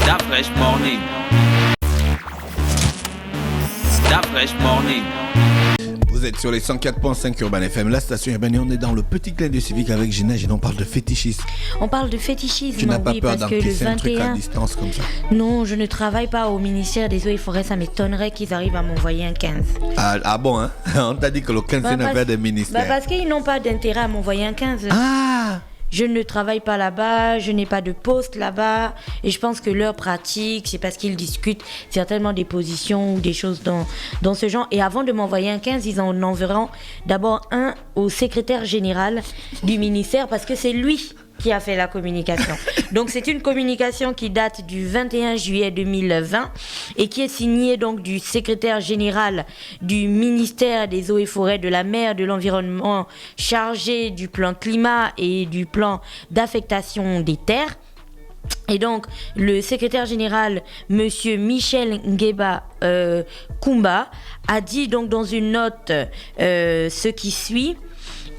Da Fresh Morning. Da Fresh Morning. Vous êtes sur les 104.5 Urban FM, la station urbaine, et on est dans le petit clin de civique avec Gina. Gina, on parle de fétichisme. On parle de fétichisme, Tu n'as pas oui, peur parce que le d'encaisser un truc à 21... distance comme ça? Non, je ne travaille pas au ministère des Eaux et Forêts, ça m'étonnerait qu'ils arrivent à m'envoyer un 15. Ah bon, hein? On t'a dit que le 15 n'a pas de ministère. Parce qu'ils n'ont pas d'intérêt à m'envoyer un 15. Ah! Je ne travaille pas là-bas, je n'ai pas de poste là-bas, et je pense que leur pratique, c'est parce qu'ils discutent certainement des positions ou des choses dans ce genre. Et avant de m'envoyer un 15, ils en enverront d'abord un au secrétaire général du ministère, parce que c'est lui qui a fait la communication. Donc c'est une communication qui date du 21 juillet 2020 et qui est signée donc du secrétaire général du ministère des Eaux et Forêts, de la mer, de l'environnement, chargé du plan climat et du plan d'affectation des terres. Et donc, le secrétaire général, monsieur Michel Ngueba Koumba, a dit donc dans une note ce qui suit.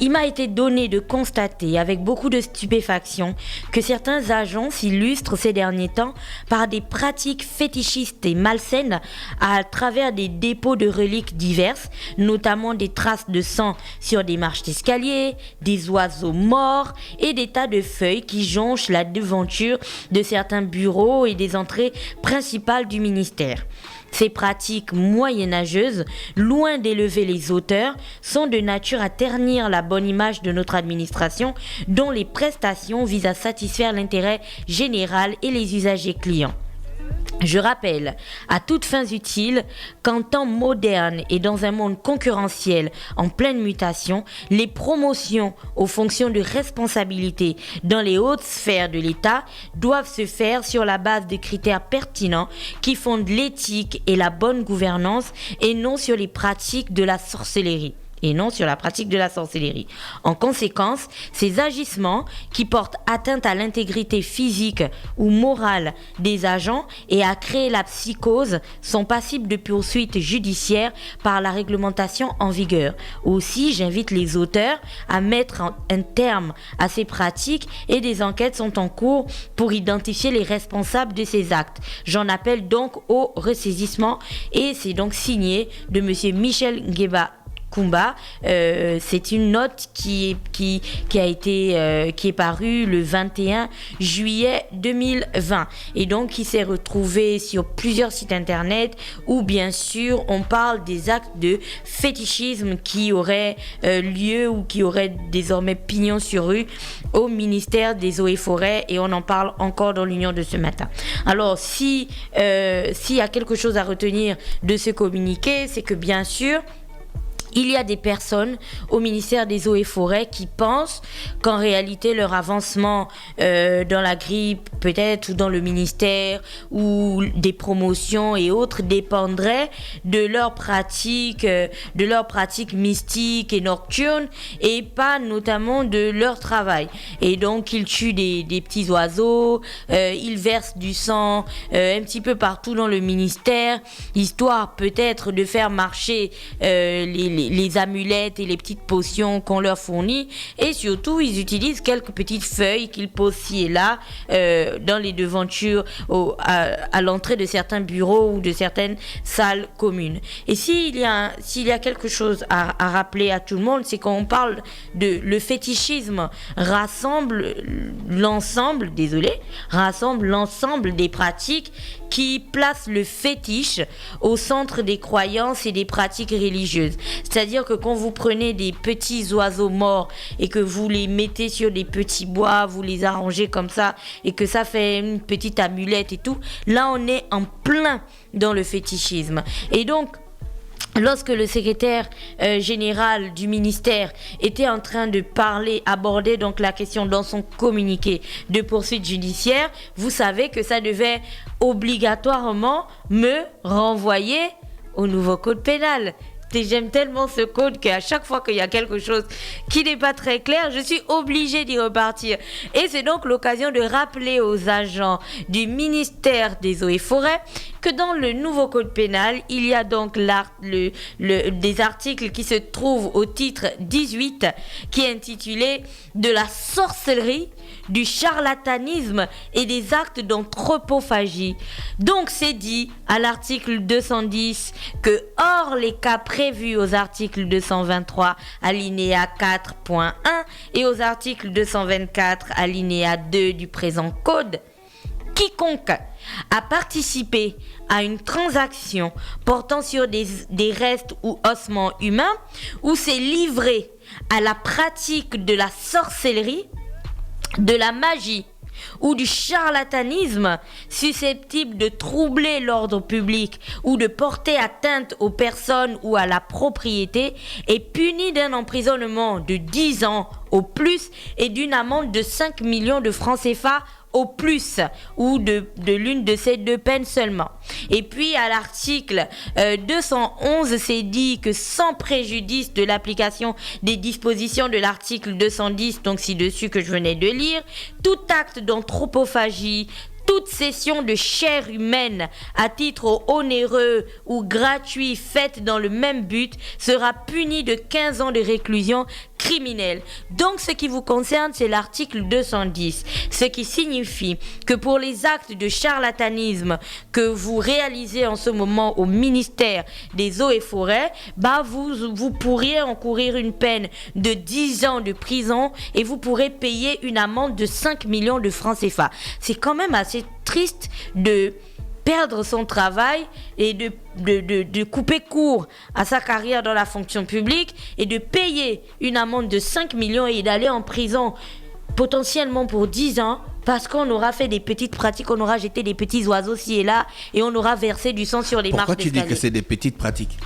Il m'a été donné de constater avec beaucoup de stupéfaction que certains agents s'illustrent ces derniers temps par des pratiques fétichistes et malsaines à travers des dépôts de reliques diverses, notamment des traces de sang sur des marches d'escalier, des oiseaux morts et des tas de feuilles qui jonchent la devanture de certains bureaux et des entrées principales du ministère. Ces pratiques moyenâgeuses, loin d'élever les auteurs, sont de nature à ternir la bonne image de notre administration, dont les prestations visent à satisfaire l'intérêt général et les usagers clients. Je rappelle, à toutes fins utiles, qu'en temps moderne et dans un monde concurrentiel en pleine mutation, les promotions aux fonctions de responsabilité dans les hautes sphères de l'État doivent se faire sur la base de critères pertinents qui fondent l'éthique et la bonne gouvernance et non sur les pratiques de la sorcellerie. En conséquence, ces agissements qui portent atteinte à l'intégrité physique ou morale des agents et à créer la psychose sont passibles de poursuites judiciaires par la réglementation en vigueur. Aussi, j'invite les auteurs à mettre un terme à ces pratiques et des enquêtes sont en cours pour identifier les responsables de ces actes. J'en appelle donc au ressaisissement et c'est donc signé de monsieur Michel Ngueba Koumba. C'est une note qui est parue le 21 juillet 2020 et donc qui s'est retrouvée sur plusieurs sites internet où bien sûr on parle des actes de fétichisme qui auraient lieu ou qui auraient désormais pignon sur rue au ministère des Eaux et Forêts et on en parle encore dans l'Union de ce matin. Alors s'il y a quelque chose à retenir de ce communiqué, c'est que bien sûr il y a des personnes au ministère des Eaux et Forêts qui pensent qu'en réalité leur avancement dans la grippe peut-être ou dans le ministère ou des promotions et autres dépendrait de leurs pratiques mystiques et nocturnes et pas notamment de leur travail. Et donc ils tuent des petits oiseaux, ils versent du sang un petit peu partout dans le ministère, histoire peut-être de faire marcher les amulettes et les petites potions qu'on leur fournit et surtout ils utilisent quelques petites feuilles qu'ils posent ci et là dans les devantures à l'entrée de certains bureaux ou de certaines salles communes. Et s'il y a quelque chose à rappeler à tout le monde, c'est qu'on parle de le fétichisme rassemble l'ensemble des pratiques qui placent le fétiche au centre des croyances et des pratiques religieuses. C'est-à-dire que quand vous prenez des petits oiseaux morts et que vous les mettez sur des petits bois, vous les arrangez comme ça et que ça fait une petite amulette et tout, là on est en plein dans le fétichisme. Et donc, lorsque le secrétaire général du ministère était en train de aborder donc la question dans son communiqué de poursuite judiciaire, vous savez que ça devait obligatoirement me renvoyer au nouveau code pénal. J'aime tellement ce code qu'à chaque fois qu'il y a quelque chose qui n'est pas très clair, je suis obligée d'y repartir. Et c'est donc l'occasion de rappeler aux agents du ministère des Eaux et Forêts que dans le nouveau code pénal, il y a donc des articles qui se trouvent au titre 18 qui est intitulé « De la sorcellerie du charlatanisme et des actes d'anthropophagie. Donc c'est dit à l'article 210 que hors les cas prévus aux articles 223 alinéa 4.1 et aux articles 224 alinéa 2 du présent code, quiconque a participé à une transaction portant sur des restes ou ossements humains ou s'est livré à la pratique de la sorcellerie, de la magie ou du charlatanisme susceptible de troubler l'ordre public ou de porter atteinte aux personnes ou à la propriété est puni d'un emprisonnement de 10 ans au plus et d'une amende de 5 millions de francs CFA au plus, ou de l'une de ces deux peines seulement. Et puis à l'article 211, c'est dit que sans préjudice de l'application des dispositions de l'article 210, donc ci-dessus que je venais de lire, tout acte d'anthropophagie, toute cession de chair humaine à titre onéreux ou gratuit faite dans le même but sera puni de 15 ans de réclusion criminelle. Donc ce qui vous concerne, c'est l'article 210, ce qui signifie que pour les actes de charlatanisme que vous réalisez en ce moment au ministère des Eaux et Forêts, vous pourriez encourir une peine de 10 ans de prison et vous pourrez payer une amende de 5 millions de francs CFA. C'est quand même assez triste de perdre son travail et de couper court à sa carrière dans la fonction publique et de payer une amende de 5 millions et d'aller en prison potentiellement pour 10 ans parce qu'on aura fait des petites pratiques, on aura jeté des petits oiseaux ci et là et on aura versé du sang sur les marches d'escalier. Pourquoi tu dis que c'est des petites pratiques?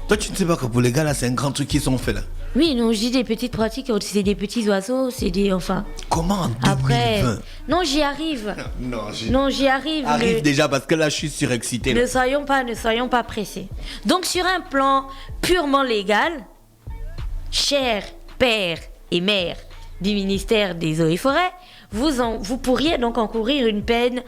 Toi, tu ne sais pas que pour les gars là, c'est un grand truc qu'ils ont fait là. Oui, non, je dis des petites pratiques, c'est des petits oiseaux, c'est des... Enfin... Comment en 2020? Après... Non, j'y arrive. Non, j'y arrive. Arrive déjà parce que là, je suis surexcité. Ne soyons pas pressés. Donc, sur un plan purement légal, chers pères et mères du ministère des Eaux et Forêts, vous pourriez donc encourir une peine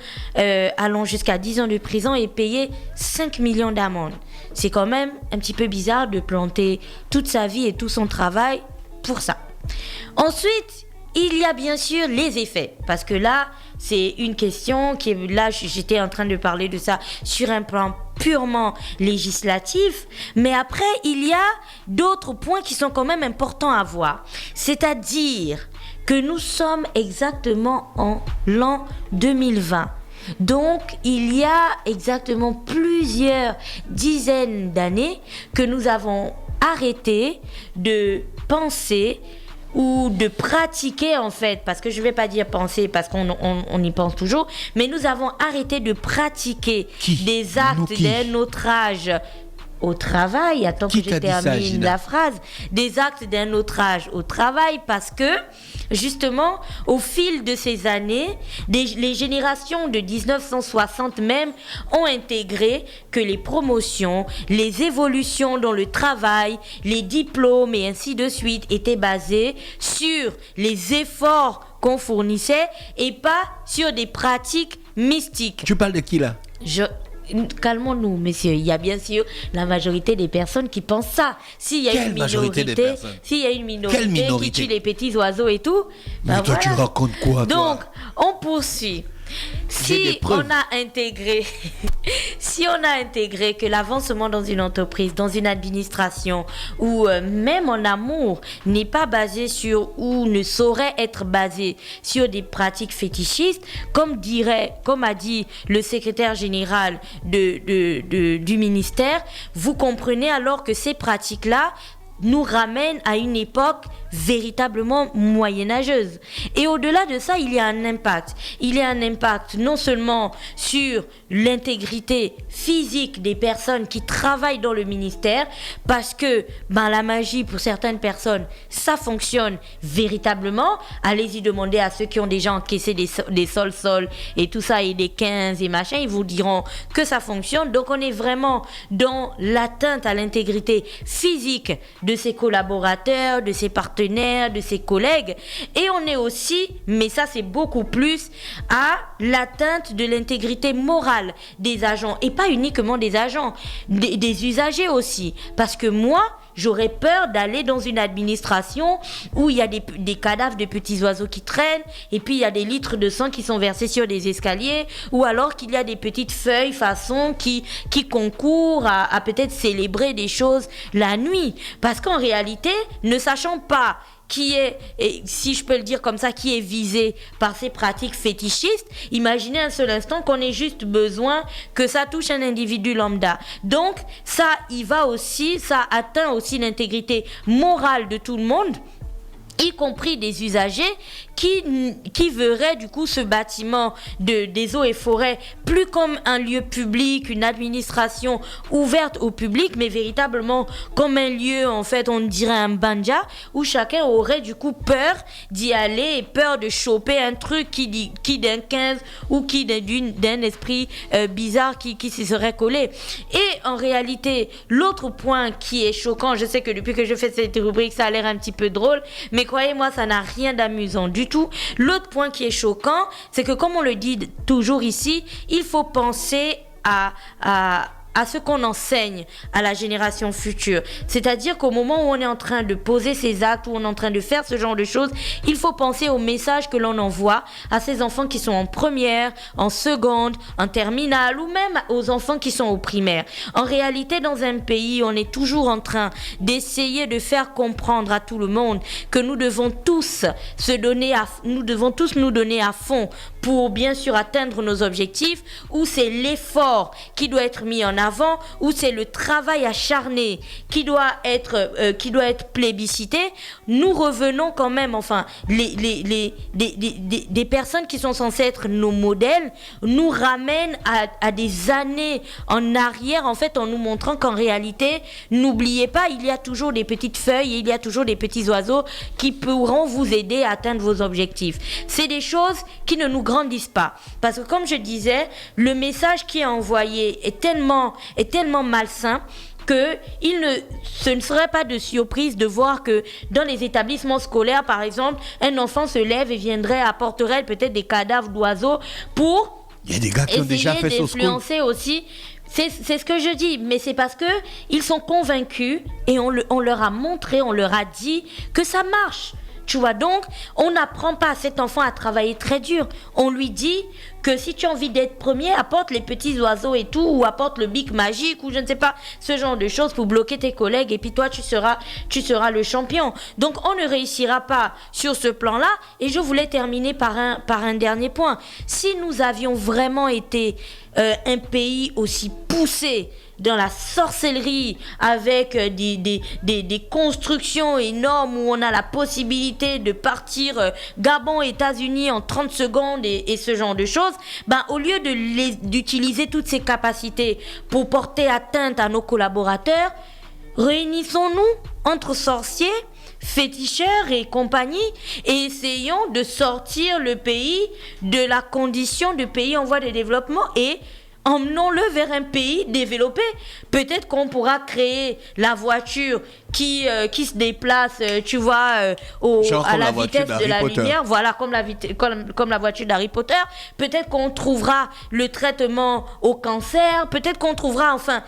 allant jusqu'à 10 ans de prison et payer 5 millions d'amende. C'est quand même un petit peu bizarre de planter toute sa vie et tout son travail pour ça. Ensuite, il y a bien sûr les effets, parce que là, c'est une question qui est là, j'étais en train de parler de ça sur un plan purement législatif, mais après, il y a d'autres points qui sont quand même importants à voir. C'est-à-dire que nous sommes exactement en l'an 2020. Donc, il y a exactement plusieurs dizaines d'années que nous avons arrêté de penser ou de pratiquer en fait, parce que je ne vais pas dire penser parce qu'on y pense toujours, mais nous avons arrêté de pratiquer des actes d'un autre âge au travail, attends que je termine la phrase, des actes d'un autre âge au travail, parce que justement, au fil de ces années, les générations de 1960 même ont intégré que les promotions, les évolutions dans le travail, les diplômes et ainsi de suite étaient basées sur les efforts qu'on fournissait et pas sur des pratiques mystiques. Tu parles de qui là? Calmons-nous, messieurs. Il y a bien sûr la majorité des personnes qui pensent ça. S'il y a une minorité qui tue les petits oiseaux et tout, mais toi, tu racontes quoi, toi? Donc, on poursuit. Si on a intégré que l'avancement dans une entreprise, dans une administration ou même en amour n'est pas basé sur ou ne saurait être basé sur des pratiques fétichistes, comme a dit le secrétaire général du ministère, vous comprenez alors que ces pratiques-là nous ramène à une époque véritablement moyenâgeuse. Et au-delà de ça, il y a un impact. Il y a un impact non seulement sur l'intégrité physique des personnes qui travaillent dans le ministère, parce que la magie, pour certaines personnes, ça fonctionne véritablement. Allez-y demander à ceux qui ont déjà encaissé des sols et tout ça, et des 15 et machin, ils vous diront que ça fonctionne. Donc on est vraiment dans l'atteinte à l'intégrité physique de ses collaborateurs, de ses partenaires, de ses collègues. Et on est aussi, mais ça c'est beaucoup plus, à l'atteinte de l'intégrité morale des agents. Et pas uniquement des agents, des usagers aussi. Parce que moi, j'aurais peur d'aller dans une administration où il y a des cadavres de petits oiseaux qui traînent, et puis il y a des litres de sang qui sont versés sur des escaliers, ou alors qu'il y a des petites feuilles façon qui concourent à peut-être célébrer des choses la nuit. Parce qu'en réalité, ne sachant pas qui est, si je peux le dire comme ça, qui est visé par ces pratiques fétichistes, imaginez un seul instant qu'on ait juste besoin que ça touche un individu lambda. Donc, ça atteint aussi l'intégrité morale de tout le monde, y compris des usagers qui verraient du coup ce bâtiment des eaux et forêts plus comme un lieu public, une administration ouverte au public, mais véritablement comme un lieu, en fait, on dirait un banja, où chacun aurait du coup peur d'y aller et peur de choper un truc qui d'un 15 ou qui d'un esprit bizarre qui s'y serait collé. Et en réalité, l'autre point qui est choquant, je sais que depuis que je fais cette rubrique, ça a l'air un petit peu drôle, mais croyez-moi, ça n'a rien d'amusant du tout. L'autre point qui est choquant, c'est que comme on le dit toujours ici, il faut penser à ce qu'on enseigne à la génération future. C'est-à-dire qu'au moment où on est en train de poser ces actes, où on est en train de faire ce genre de choses, il faut penser au message que l'on envoie à ces enfants qui sont en première, en seconde, en terminale, ou même aux enfants qui sont au primaire. En réalité, dans un pays, on est toujours en train d'essayer de faire comprendre à tout le monde que nous devons tous nous donner à fond pour bien sûr atteindre nos objectifs, où c'est l'effort qui doit être mis en avant, où c'est le travail acharné qui doit être plébiscité. Nous revenons quand même, enfin, des personnes qui sont censées être nos modèles nous ramènent à des années en arrière, en fait, en nous montrant qu'en réalité, n'oubliez pas, il y a toujours des petites feuilles et il y a toujours des petits oiseaux qui pourront vous aider à atteindre vos objectifs. C'est des choses qui ne nous grandissent pas. Parce que comme je disais, le message qui est envoyé est tellement malsain que ce ne serait pas de surprise de voir que dans les établissements scolaires, par exemple, un enfant se lève et apporterait peut-être des cadavres d'oiseaux pour il y a des gars qui ont déjà fait ça au school. Influencer aussi. C'est ce que je dis, mais c'est parce que ils sont convaincus et on leur a montré, on leur a dit que ça marche. Tu vois, donc, on n'apprend pas à cet enfant à travailler très dur. On lui dit que si tu as envie d'être premier, apporte les petits oiseaux et tout, ou apporte le bic magique, ou je ne sais pas, ce genre de choses pour bloquer tes collègues, et puis toi, tu seras le champion. Donc, on ne réussira pas sur ce plan-là, et je voulais terminer par un dernier point. Si nous avions vraiment été un pays aussi poussé dans la sorcellerie, avec des constructions énormes où on a la possibilité de partir Gabon, États-Unis en 30 secondes et ce genre de choses, au lieu d'utiliser toutes ces capacités pour porter atteinte à nos collaborateurs, réunissons-nous entre sorciers, féticheurs et compagnie et essayons de sortir le pays de la condition de pays en voie de développement et emmenons-le vers un pays développé. Peut-être qu'on pourra créer la voiture qui se déplace, tu vois, à la vitesse de la lumière. Voilà, comme la voiture d'Harry Potter. Peut-être qu'on trouvera le traitement au cancer. Peut-être qu'on trouvera, enfin,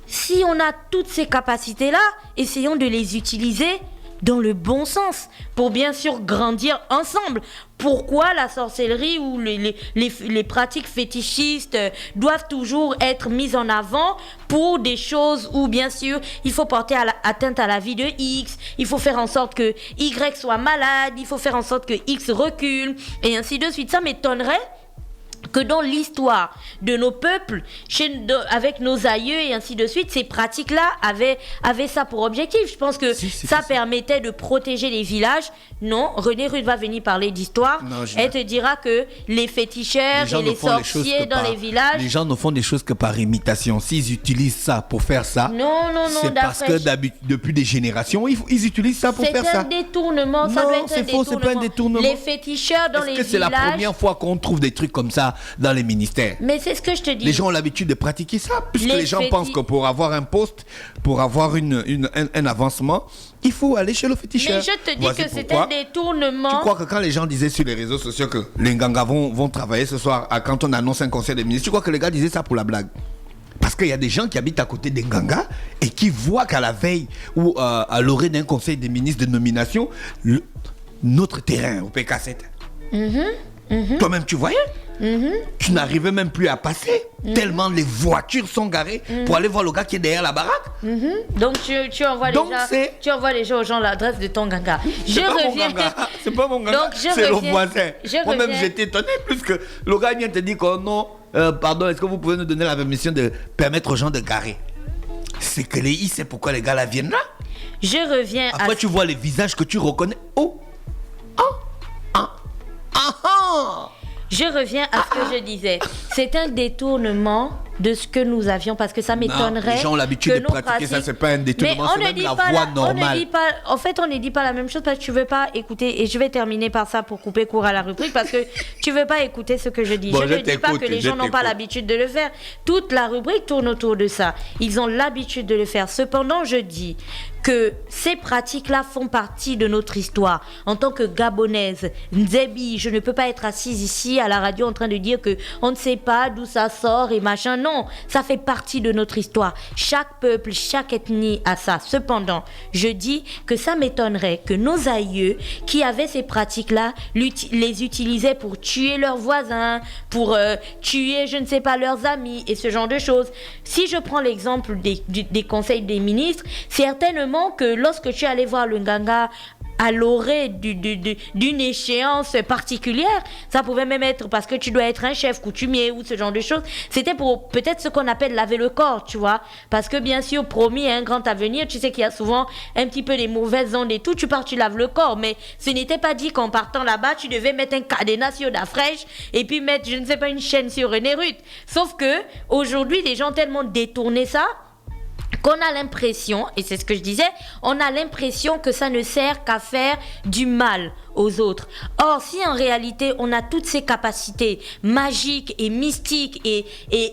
si on a toutes ces capacités-là, essayons de les utiliser dans le bon sens, pour bien sûr grandir ensemble. Pourquoi la sorcellerie ou les pratiques fétichistes doivent toujours être mises en avant pour des choses où bien sûr il faut porter atteinte à la vie de X, il faut faire en sorte que Y soit malade, il faut faire en sorte que X recule, et ainsi de suite. Ça m'étonnerait que dans l'histoire de nos peuples, avec nos aïeux et ainsi de suite, ces pratiques-là avaient ça pour objectif. Je pense que ça permettait de protéger les villages. Non, René Rude va venir parler d'histoire. Elle te dira que les féticheurs et les sorciers dans les villages... Les gens ne font des choses que par imitation. S'ils utilisent ça pour faire ça, c'est parce que depuis des générations, ils utilisent ça pour faire ça. C'est un détournement. Ça doit être un détournement. C'est pas un détournement. Les féticheurs dans les villages... Est-ce que c'est la première fois qu'on trouve des trucs comme ça dans les ministères? Mais c'est ce que je te dis. Les gens ont l'habitude de pratiquer ça, puisque les gens pensent que pour avoir un poste, pour avoir un avancement, il faut aller chez le féticheur. Mais je te dis que c'est un détournement. Tu crois que quand les gens disaient sur les réseaux sociaux que les Nganga vont travailler ce soir quand on annonce un conseil des ministres, tu crois que les gars disaient ça pour la blague? Parce qu'il y a des gens qui habitent à côté des Nganga et qui voient qu'à la veille ou à l'orée d'un conseil des ministres de nomination, notre terrain au PK7. Toi-même, tu voyais? Tu n'arrivais même plus à passer tellement les voitures sont garées pour aller voir le gars qui est derrière la baraque. Donc tu envoies les gens aux gens l'adresse de ton Nganga. C'est pas mon Nganga, c'est le voisin. Moi-même j'étais étonné plus que le gars vient te dire que non, pardon, est-ce que vous pouvez nous donner la permission de permettre aux gens de garer? C'est que les c'est pourquoi les gars là viennent là. Je reviens après tu vois les visages que tu reconnais. Je reviens à ce que je disais. C'est un détournement de ce que nous avions, parce que ça m'étonnerait. Les gens ont l'habitude de pratiquer ça, c'est pas un détournement, c'est même la voie normale. On ne dit pas la même chose parce que tu veux pas écouter, et je vais terminer par ça pour couper court à la rubrique, parce que tu veux pas écouter ce que je dis. Je ne dis pas que les gens n'ont pas l'habitude de le faire. Toute la rubrique tourne autour de ça. Ils ont l'habitude de le faire. Cependant, je dis que ces pratiques-là font partie de notre histoire. En tant que Gabonaise, Nzebi, je ne peux pas être assise ici à la radio en train de dire que on ne sait pas d'où ça sort et machin. Non, ça fait partie de notre histoire. Chaque peuple, chaque ethnie a ça. Cependant, je dis que ça m'étonnerait que nos aïeux qui avaient ces pratiques-là les utilisaient pour tuer leurs voisins, pour tuer, je ne sais pas, leurs amis et ce genre de choses. Si je prends l'exemple des conseils des ministres, certainement que lorsque tu allais voir le Nganga à l'orée d'une échéance particulière, ça pouvait même être parce que tu dois être un chef coutumier ou ce genre de choses. C'était pour peut-être ce qu'on appelle laver le corps, tu vois. Parce que bien sûr, promis un grand avenir, tu sais qu'il y a souvent un petit peu des mauvaises ondes et tout, tu pars, tu laves le corps. Mais ce n'était pas dit qu'en partant là-bas, tu devais mettre un cadenas sur la fraîche et puis mettre, je ne sais pas, une chaîne sur René Ruth. Sauf que aujourd'hui, les gens ont tellement détourné ça qu'on a l'impression, et c'est ce que je disais, on a l'impression que ça ne sert qu'à faire du mal aux autres. Or, si en réalité on a toutes ces capacités magiques et mystiques et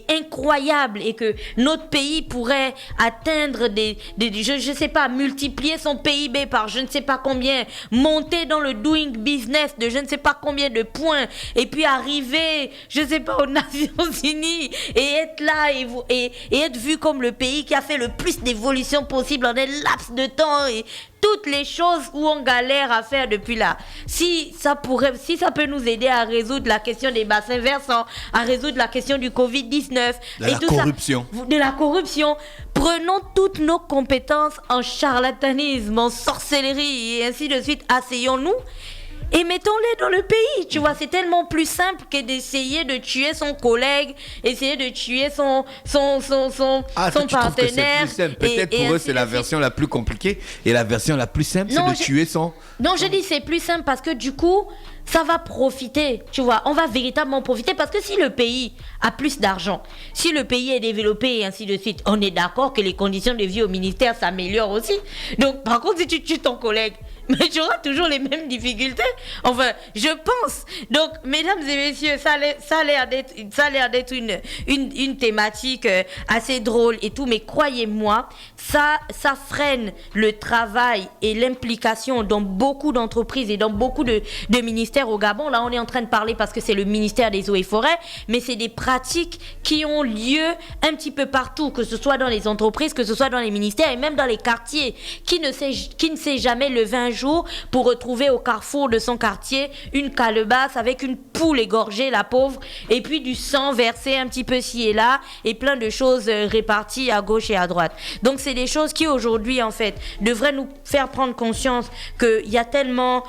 incroyables, et que notre pays pourrait atteindre je sais pas, multiplier son PIB par je ne sais pas combien, monter dans le doing business de je ne sais pas combien de points, et puis arriver, je sais pas, aux Nations Unies, et être là et être vu comme le pays qui a fait le plus d'évolution possible en un laps de temps, et toutes les choses où on galère à faire depuis là. Si ça peut nous aider à résoudre la question des bassins versants, à résoudre la question du Covid-19 de la corruption, prenons toutes nos compétences en charlatanisme, en sorcellerie et ainsi de suite, asseyons-nous et mettons-les dans le pays, tu vois. C'est tellement plus simple que d'essayer de tuer son collègue, essayer de tuer son partenaire. Peut-être pour eux, c'est la version la plus compliquée, et la version la plus simple, c'est de tuer son... Non, je dis c'est plus simple parce que du coup, ça va profiter, tu vois. On va véritablement profiter parce que si le pays a plus d'argent, si le pays est développé et ainsi de suite, on est d'accord que les conditions de vie au ministère s'améliorent aussi. Donc, par contre, si tu tues ton collègue, mais tu auras toujours les mêmes difficultés. Enfin, je pense. Donc, mesdames et messieurs, ça a l'air d'être une thématique assez drôle et tout, mais croyez-moi, ça freine le travail et l'implication dans beaucoup d'entreprises et dans beaucoup de ministères au Gabon. Là, on est en train de parler parce que c'est le ministère des Eaux et Forêts, mais c'est des pratiques qui ont lieu un petit peu partout, que ce soit dans les entreprises, que ce soit dans les ministères et même dans les quartiers. Qui ne s'est jamais levé un jour pour retrouver au carrefour de son quartier une calebasse avec une poule égorgée, la pauvre, et puis du sang versé un petit peu ci et là, et plein de choses réparties à gauche et à droite. Donc c'est des choses qui aujourd'hui en fait devraient nous faire prendre conscience qu'il y a tellement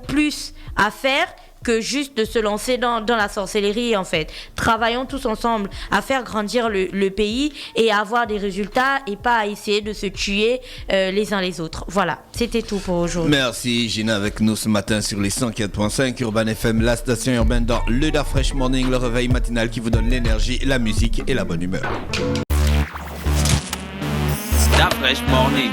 plus à faire que juste de se lancer dans la sorcellerie en fait. Travaillons tous ensemble à faire grandir le pays et à avoir des résultats et pas à essayer de se tuer les uns les autres. Voilà, c'était tout pour aujourd'hui. Merci Gina avec nous ce matin sur les 104.5 Urban FM, la station urbaine dans le Da Fresh Morning, le réveil matinal qui vous donne l'énergie, la musique et la bonne humeur. Da Fresh Morning.